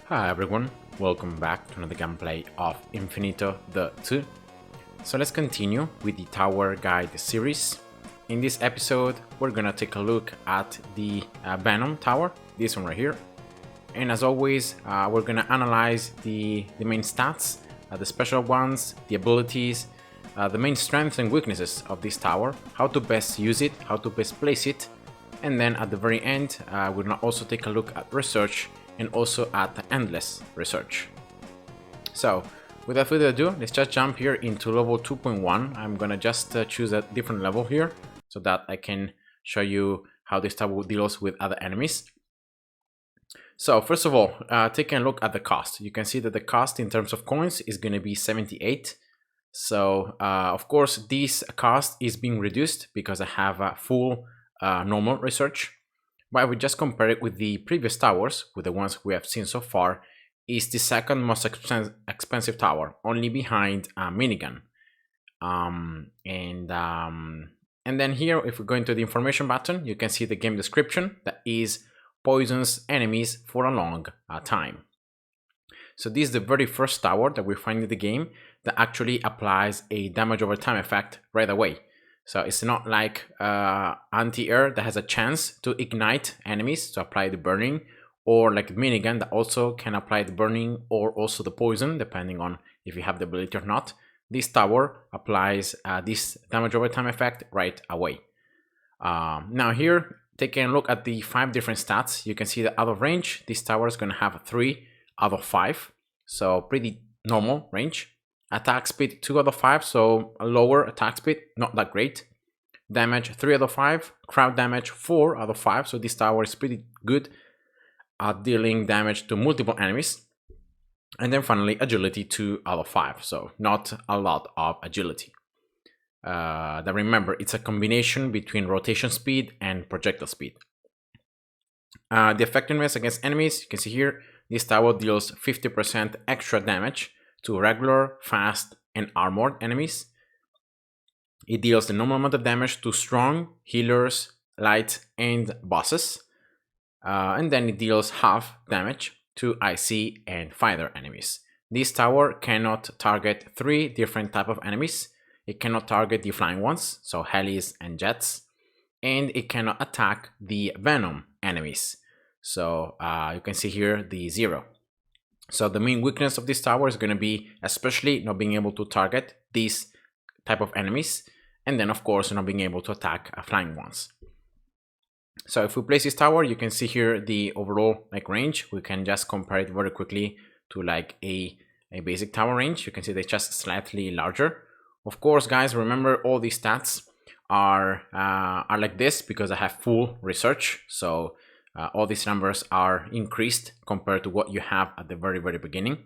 Hi everyone, welcome back to another gameplay of Infinitode 2. So let's continue with the Tower Guide series. In this episode, we're gonna take a look at the Venom Tower, this one right here. And as always, we're gonna analyze the main stats, the special ones, the abilities, the main strengths and weaknesses of this tower, how to best use it, how to best place it. And then at the very end, we're gonna also take a look at research and also at the endless research. So without further ado, let's just jump here into level 2.1. I'm gonna just choose a different level here so that I can show you how this tower deals with other enemies. So first of all, taking a look at the cost, you can see that the cost in terms of coins is going to be 78. So of course this cost is being reduced because I have a full normal research. But if we just compare it with the previous towers, with the ones we have seen so far, is the second most expensive tower, only behind Minigun. And then here, if we go into the information button, you can see the game description that is poisons enemies for a long time. So this is the very first tower that we find in the game that actually applies a damage over time effect right away. So it's not like anti-air that has a chance to ignite enemies to apply the burning, or like minigun that also can apply the burning or also the poison, depending on if you have the ability or not. This tower applies this damage over time effect right away. Now here, taking a look at the 5 different stats, you can see that out of range, this tower is going to have 3 out of 5. So pretty normal range. Attack speed 2 out of 5, so a lower attack speed, not that great. Damage 3 out of 5, crowd damage 4 out of 5, so this tower is pretty good at dealing damage to multiple enemies. And then finally agility 2 out of 5, so not a lot of agility. Then remember, it's a combination between rotation speed and projectile speed. The effectiveness against enemies, you can see here, this tower deals 50% extra damage to regular, fast, and armored enemies. It deals the normal amount of damage to strong, healers, light, and bosses. And then it deals half damage to icy and fighter enemies. This tower cannot target 3 different types of enemies. It cannot target the flying ones, so helis and jets. And it cannot attack the Venom enemies. So you can see here the 0. So the main weakness of this tower is going to be especially not being able to target these type of enemies, and then of course not being able to attack flying ones. So if we place this tower, you can see here the overall range. We can just compare it very quickly to like a basic tower range. You can see they're just slightly larger. Of course, guys, remember all these stats are like this because I have full research. So all these numbers are increased compared to what you have at the very beginning.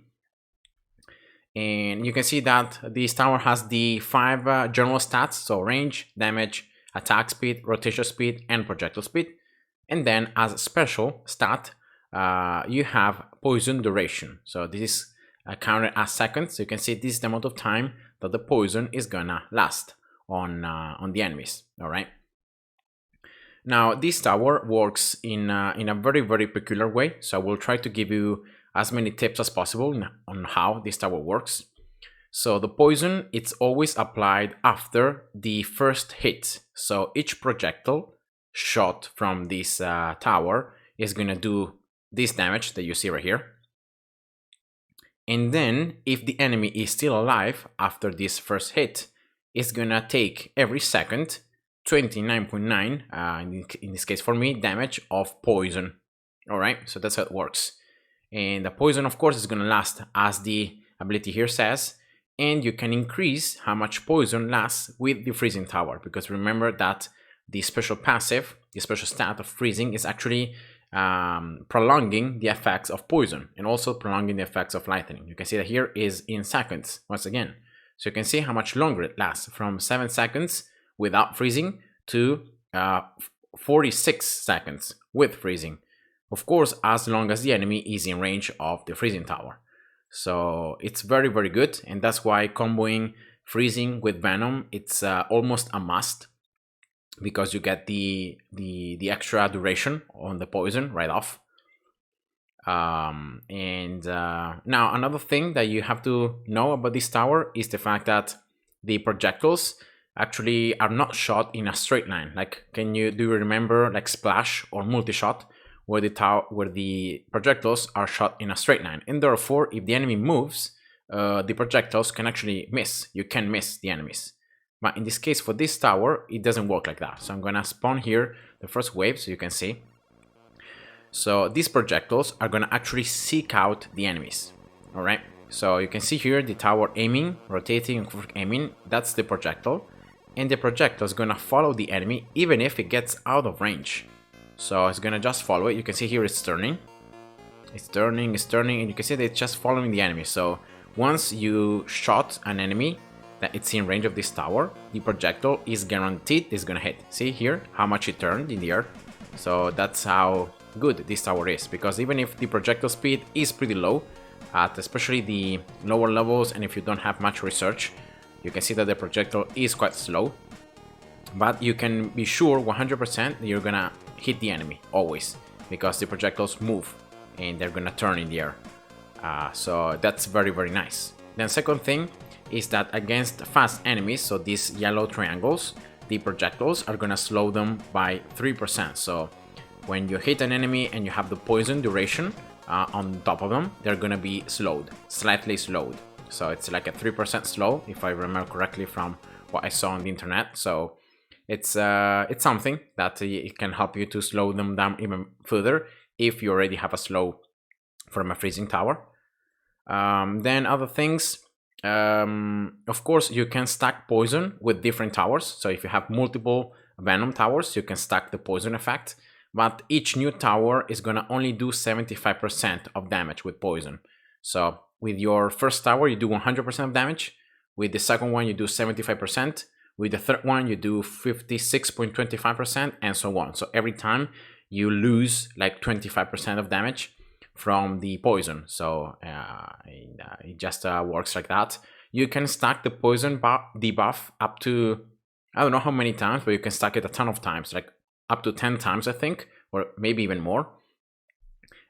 And you can see that this tower has the 5 general stats, so range, damage, attack speed, rotation speed, and projectile speed. And then as a special stat, you have poison duration. So this is counted as seconds. So you can see this is the amount of time that the poison is gonna last on the enemies. All right. Now this tower works in a very peculiar way. So I will try to give you as many tips as possible on how this tower works. So the poison, it's always applied after the first hit. So each projectile shot from this tower is gonna do this damage that you see right here. And then if the enemy is still alive after this first hit, it's gonna take every second 29.9 in this case for me damage of poison. All right, so that's how it works. And the poison, of course, is going to last as the ability here says, and you can increase how much poison lasts with the freezing tower, because remember that the special passive, the special stat of freezing is actually prolonging the effects of poison and also prolonging the effects of lightning. You can see that here is in seconds once again, so you can see how much longer it lasts, from 7 seconds without freezing to 46 seconds with freezing. Of course, as long as the enemy is in range of the freezing tower. So it's very good, and that's why comboing freezing with Venom, it's almost a must, because you get the extra duration on the poison right off. Now another thing that you have to know about this tower is the fact that the projectiles actually are not shot in a straight line. Like, do you remember like Splash or Multi-Shot, where the projectiles are shot in a straight line, and therefore if the enemy moves, the projectiles can actually miss. You can miss the enemies. But in this case, for this tower, it doesn't work like that. So I'm gonna spawn here the first wave so you can see. So these projectiles are gonna actually seek out the enemies. Alright, so you can see here the tower aiming, rotating, and aiming. That's the projectile. And the projectile is gonna follow the enemy even if it gets out of range. So it's gonna just follow it. You can see here it's turning. It's turning, and you can see that it's just following the enemy. So once you shot an enemy that it's in range of this tower, the projectile is guaranteed is gonna hit. See here how much it turned in the air. So that's how good this tower is, because even if the projectile speed is pretty low at especially the lower levels, and if you don't have much research, you can see that the projectile is quite slow, but you can be sure 100% that you're gonna hit the enemy always, because the projectiles move and they're gonna turn in the air. So that's very, very nice. Then second thing is that against fast enemies, so these yellow triangles, the projectiles are gonna slow them by 3%. So when you hit an enemy and you have the poison duration on top of them, they're gonna be slowed, slightly slowed. So it's like a 3% slow, if I remember correctly from what I saw on the internet. So it's something that it can help you to slow them down even further if you already have a slow from a freezing tower. Then other things, of course, you can stack poison with different towers. So if you have multiple Venom towers, you can stack the poison effect. But each new tower is gonna only do 75% of damage with poison. So with your first tower, you do 100% of damage. With the second one, you do 75%. With the third one, you do 56.25%, and so on. So every time you lose like 25% of damage from the poison. So it just works like that. You can stack the poison debuff up to, I don't know how many times, but you can stack it a ton of times, like up to 10 times, I think, or maybe even more.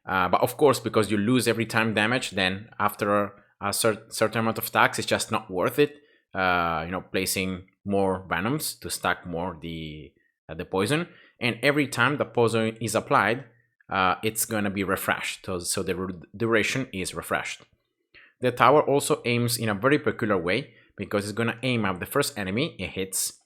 But of course, because you lose every time damage, then after a certain amount of stacks, it's just not worth it. Placing more Venoms to stack more the poison. And every time the poison is applied, it's gonna be refreshed. So the duration is refreshed. The tower also aims in a very peculiar way, because it's gonna aim at the first enemy it hits,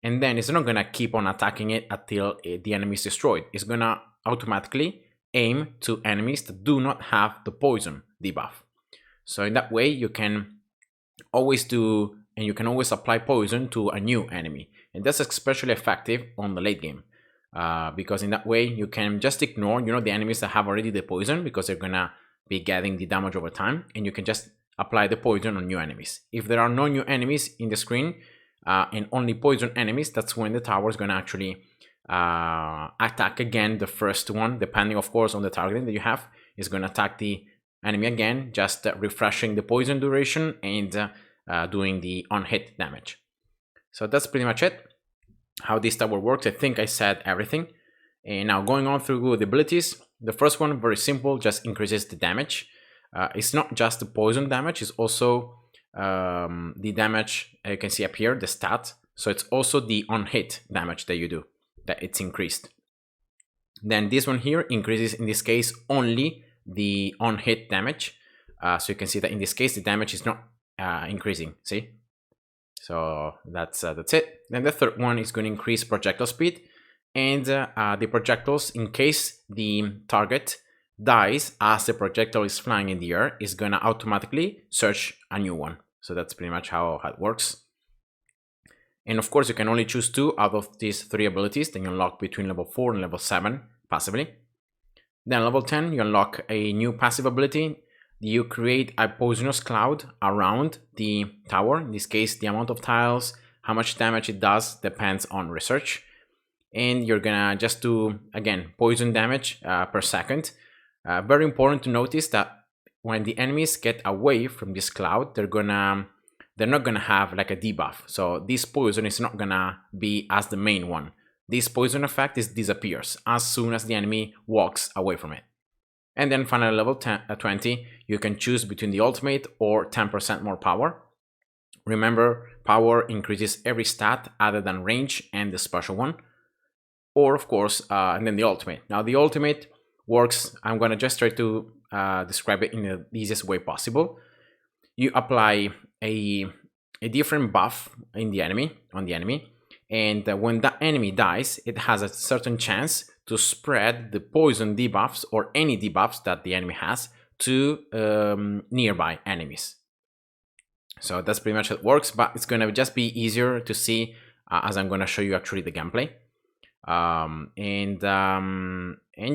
and then it's not gonna keep on attacking it until the enemy is destroyed. It's gonna automatically aim to enemies that do not have the poison debuff. So in that way, you can always do, and you can always apply poison to a new enemy, and that's especially effective on the late game, because in that way you can just ignore, the enemies that have already the poison, because they're gonna be getting the damage over time, and you can just apply the poison on new enemies. If there are no new enemies in the screen and only poison enemies, that's when the tower is gonna actually attack again the first one, depending of course on the targeting that you have. Is gonna attack the enemy again, just refreshing the poison duration and doing the on-hit damage. So that's pretty much it, how this tower works. I think I said everything. And now going on through the abilities, the first one, very simple, just increases the damage. It's not just the poison damage, it's also the damage you can see up here, the stat. So it's also the on-hit damage that you do, that it's increased. Then this one here increases, in this case, only the on-hit damage. So you can see that in this case, the damage is not increasing, see? So that's it. Then the third one is going to increase projectile speed, and the projectiles, in case the target dies as the projectile is flying in the air, is going to automatically search a new one. So that's pretty much how it works. And of course, you can only choose 2 out of these 3 abilities that you unlock between level 4 and level 7 passively. Then level 10, you unlock a new passive ability. You create a poisonous cloud around the tower. In this case, the amount of tiles, how much damage it does, depends on research. And you're gonna just do, again, poison damage per second. Very important to notice that when the enemies get away from this cloud, they're not gonna have like a debuff. So this poison is not gonna be as the main one. This poison effect disappears as soon as the enemy walks away from it. And then finally level 20, you can choose between the ultimate or 10% more power. Remember, power increases every stat other than range and the special one. Or of course, and then the ultimate. Now the ultimate works, I'm gonna just try to describe it in the easiest way possible. You apply a different buff on the enemy, and when that enemy dies, it has a certain chance to spread the poison debuffs or any debuffs that the enemy has to nearby enemies. So that's pretty much how it works, but it's gonna just be easier to see as I'm gonna show you actually the gameplay. And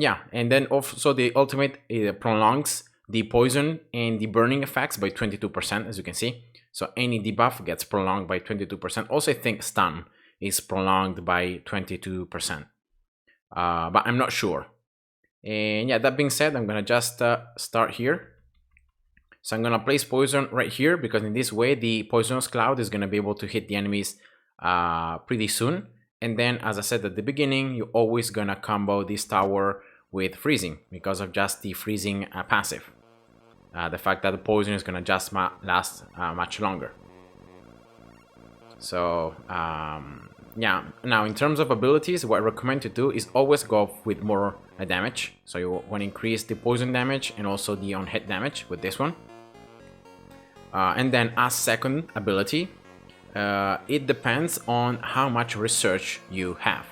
yeah, and then also the ultimate prolongs the poison and the burning effects by 22%, as you can see. So any debuff gets prolonged by 22%. Also, I think stun is prolonged by 22%, but I'm not sure. And yeah, that being said, I'm gonna just start here. So I'm gonna place poison right here, because in this way the poisonous cloud is gonna be able to hit the enemies pretty soon. And then, as I said at the beginning, you're always gonna combo this tower with freezing because of just the freezing passive. The fact that the poison is gonna just last much longer. So yeah, now in terms of abilities, what I recommend to do is always go with more damage. So you want to increase the poison damage and also the on-hit damage with this one. And then as second ability, it depends on how much research you have.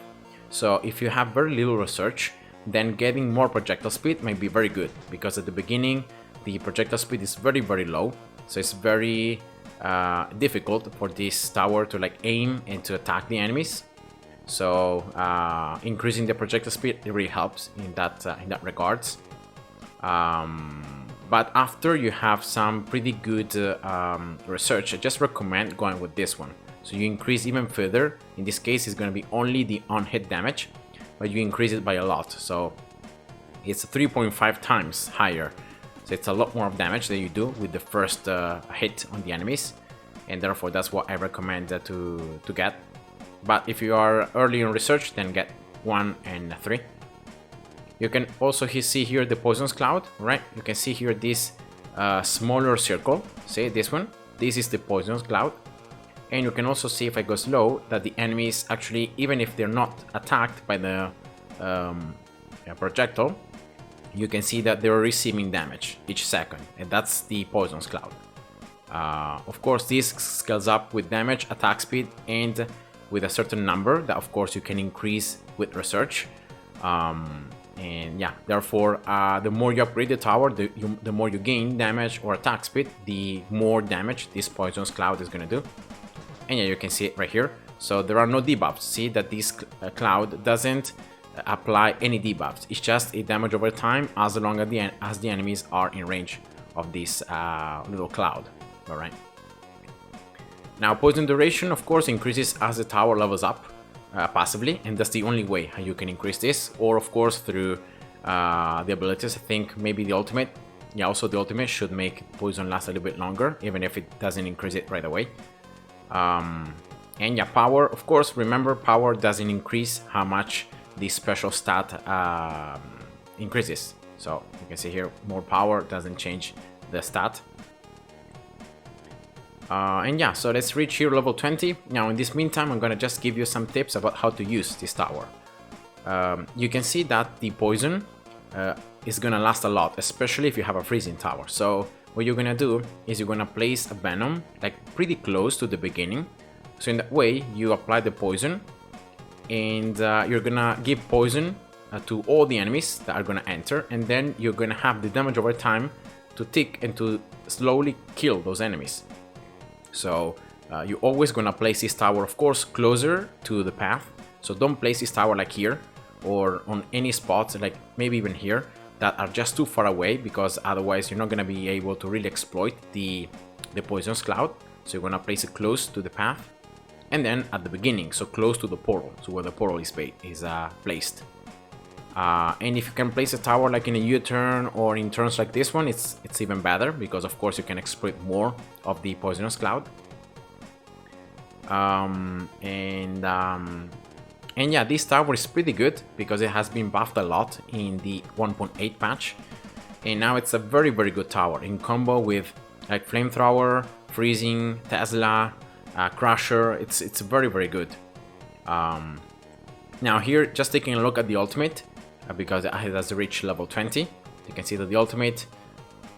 So if you have very little research, then getting more projectile speed might be very good, because at the beginning the projectile speed is very, very low. So it's very difficult for this tower to like aim and to attack the enemies. So increasing the projectile speed, it really helps in that regards. But after you have some pretty good research, I just recommend going with this one. So you increase even further. In this case, it's going to be only the on-hit damage, but you increase it by a lot. So it's 3.5 times higher. So it's a lot more of damage that you do with the first hit on the enemies. And therefore, that's what I recommend to get. But if you are early in research, then get 1 and 3. You can also see here the poisonous cloud, right? You can see here this smaller circle. See this one? This is the poisonous cloud. And you can also see, if I go slow, that the enemies actually, even if they're not attacked by the projectile, you can see that they're receiving damage each second. And that's the poisonous cloud. Of course, this scales up with damage, attack speed, and with a certain number that, of course, you can increase with research. And yeah, therefore, the more you upgrade the tower, the more you gain damage or attack speed, the more damage this poisonous cloud is going to do. And yeah, you can see it right here. So there are no debuffs. See that this cloud doesn't apply any debuffs. It's just a damage over time as long as the enemies are in range of this little cloud. All right. Now, poison duration, of course, increases as the tower levels up. Passively, and that's the only way how you can increase this, or of course through the abilities. I think maybe the ultimate, yeah, also the ultimate should make poison last a little bit longer, even if it doesn't increase it right away. And yeah, power, of course, remember, power doesn't increase how much the special stat increases. So you can see here, more power doesn't change the stat. And yeah, so let's reach here level 20. Now in this meantime, I'm gonna just give you some tips about how to use this tower. You can see that the poison is gonna last a lot, especially if you have a freezing tower. So what you're gonna do is you're gonna place a Venom like pretty close to the beginning. So in that way, you apply the poison, and you're gonna give poison to all the enemies that are gonna enter, and then you're gonna have the damage over time to tick and to slowly kill those enemies. So you're always gonna place this tower, of course, closer to the path. So don't place this tower like here or on any spots, like maybe even here, that are just too far away, because otherwise you're not gonna be able to really exploit the poisonous cloud. So you're gonna place it close to the path, and then at the beginning, so close to the portal, so where the portal is placed. And if you can place a tower like in a U-turn or in turns like this one, it's even better, because of course you can exploit more of the poisonous cloud. And yeah, this tower is pretty good because it has been buffed a lot in the 1.8 patch. And now it's a very good tower in combo with like Flamethrower, Freezing, Tesla, Crusher. It's very good. Now here, just taking a look at the ultimate, because it has reached level 20. You can see that the ultimate,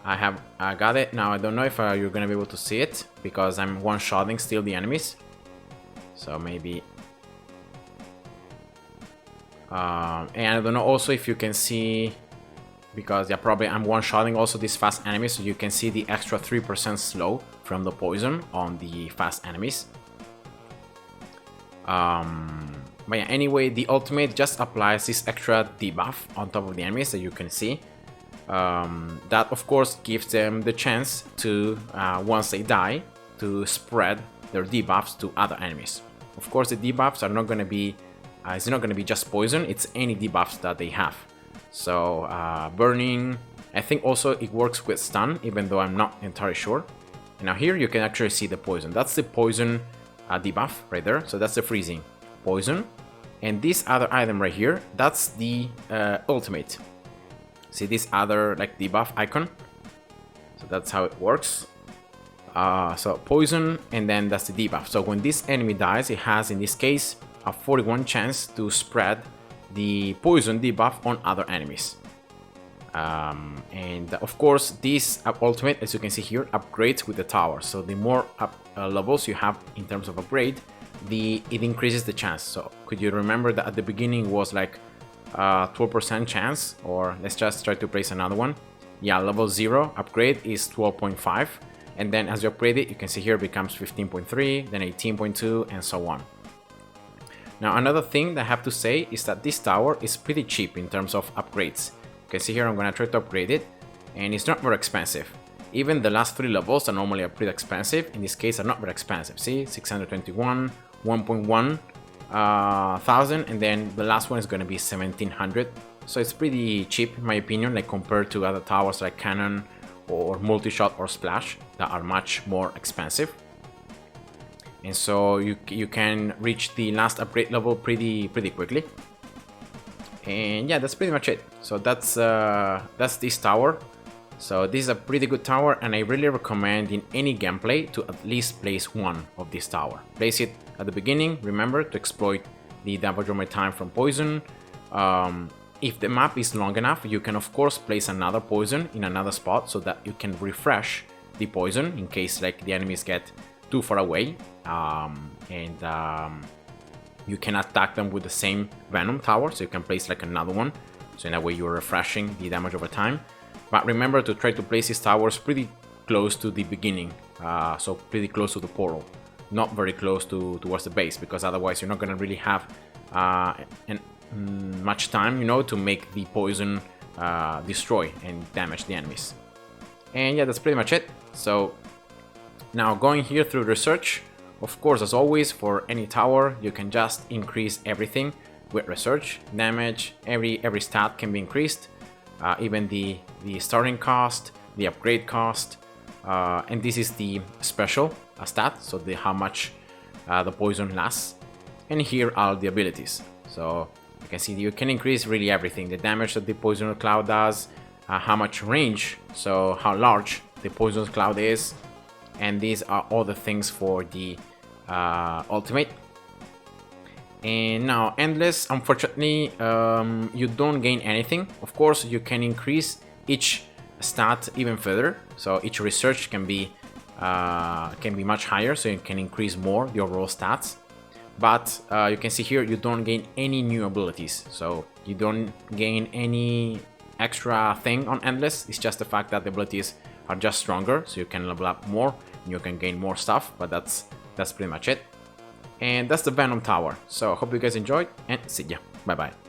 I got it. Now I don't know if you're gonna be able to see it because I'm one-shotting still the enemies. So maybe, and I don't know also if you can see, because yeah, probably I'm one-shotting also these fast enemies, so you can see the extra 3% slow from the poison on the fast enemies. But yeah, anyway, the ultimate just applies this extra debuff on top of the enemies that you can see. That of course gives them the chance to, once they die, to spread their debuffs to other enemies. Of course, the debuffs are not going to be, it's not going to be just poison, it's any debuffs that they have. So burning, I think also it works with stun, even though I'm not entirely sure. And now here you can actually see the poison. That's the poison debuff right there. So that's the freezing poison. And this other item right here, that's the ultimate. See this other like debuff icon? So that's how it works. So poison, and then that's the debuff. So when this enemy dies, it has in this case a 41 chance to spread the poison debuff on other enemies. And of course this ultimate, as you can see here, upgrades with the tower. So the more levels you have in terms of upgrade, it increases the chance. So could you remember that at the beginning was like 12% chance, or let's just try to place another one. Yeah, level 0 upgrade is 12.5, and then as you upgrade it, you can see here it becomes 15.3, then 18.2, and so on. Now another thing that I have to say is that this tower is pretty cheap in terms of upgrades. You can see here I'm gonna try to upgrade it, and it's not very expensive. Even the last 3 levels that normally are pretty expensive, in this case are not very expensive. See, 621, 1.1 thousand, and then the last one is going to be 1700. So it's pretty cheap in my opinion, like compared to other towers like Cannon or Multi-Shot or Splash that are much more expensive. And so you can reach the last upgrade level pretty quickly. And yeah, that's pretty much it. So that's this tower. So this is a pretty good tower, and I really recommend in any gameplay to at least place one of this tower. Place it at the beginning, remember, to exploit the damage over time from poison. If the map is long enough, you can of course place another poison in another spot so that you can refresh the poison in case like the enemies get too far away, and you can attack them with the same Venom tower, so you can place like another one, so in that way you're refreshing the damage over time. But remember to try to place these towers pretty close to the beginning, so pretty close to the portal, not very close towards the base, because otherwise you're not going to really have much time, you know, to make the poison destroy and damage the enemies. And yeah, that's pretty much it. So now going here through research, of course, as always, for any tower, you can just increase everything with research. Damage, every stat can be increased, even the starting cost, the upgrade cost, and this is the special stat, so how much the poison lasts. And here are the abilities. So you can see you can increase really everything: the damage that the poison cloud does, how much range, so how large the poison cloud is, and these are all the things for the ultimate. And now endless, unfortunately, you don't gain anything. Of course, you can increase each stat even further, so each research can be much higher, so you can increase more the overall stats. But you can see here you don't gain any new abilities, so you don't gain any extra thing on endless. It's just the fact that the abilities are just stronger, so you can level up more and you can gain more stuff. But that's pretty much it. And that's the Venom tower. So hope you guys enjoyed, and see ya. Bye bye.